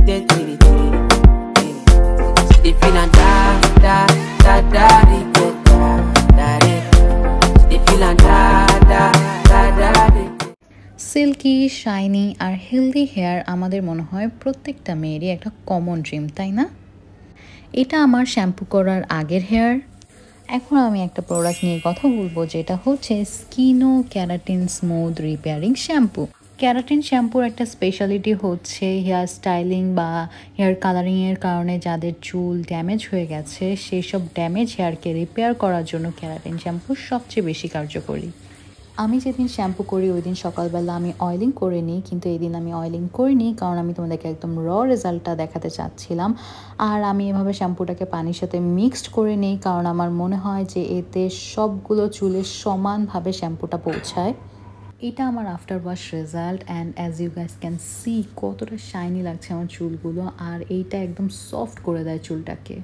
They feelin' da da da da da da da. They feelin' da da da da da. Silky shiny আর healthy hair আমাদের মনে হয় প্রত্যেকটা মেয়েরই একটা common dream, তাই না? এটা আমার শ্যাম্পু করার আগের হেয়ার। এখন আমি একটা প্রোডাক্ট নিয়ে কথা বলবো, যেটা হচ্ছে স্কিনো keratin smooth repairing shampoo. Keratin শ্যাম্পুর একটা স্পেশালিটি হচ্ছে হেয়ার স্টাইলিং বা হেয়ার কালারিংয়ের কারণে যাদের চুল ড্যামেজ হয়ে গেছে, সেই সব ড্যামেজ হেয়ারকে রিপেয়ার করার জন্য ক্যারাটিন শ্যাম্পু সবচেয়ে বেশি কার্যকরী। আমি যেদিন শ্যাম্পু করি ওই দিন সকালবেলা আমি অয়েলিং করে নিই, কিন্তু এই দিন আমি অয়েলিং করিনি, কারণ আমি তোমাদেরকে একদম রেজাল্টটা দেখাতে চাচ্ছিলাম। আর আমি এভাবে শ্যাম্পুটাকে পানির সাথে মিক্সড করে নিই, কারণ আমার মনে হয় যে এতে সবগুলো চুলে সমানভাবে শ্যাম্পুটা পৌঁছায়। এটা আমার after wash result, and as you guys can see কতটা শাইনি লাগছে আমার চুলগুলো, আর এইটা একদম সফট করে দেয় চুলটাকে।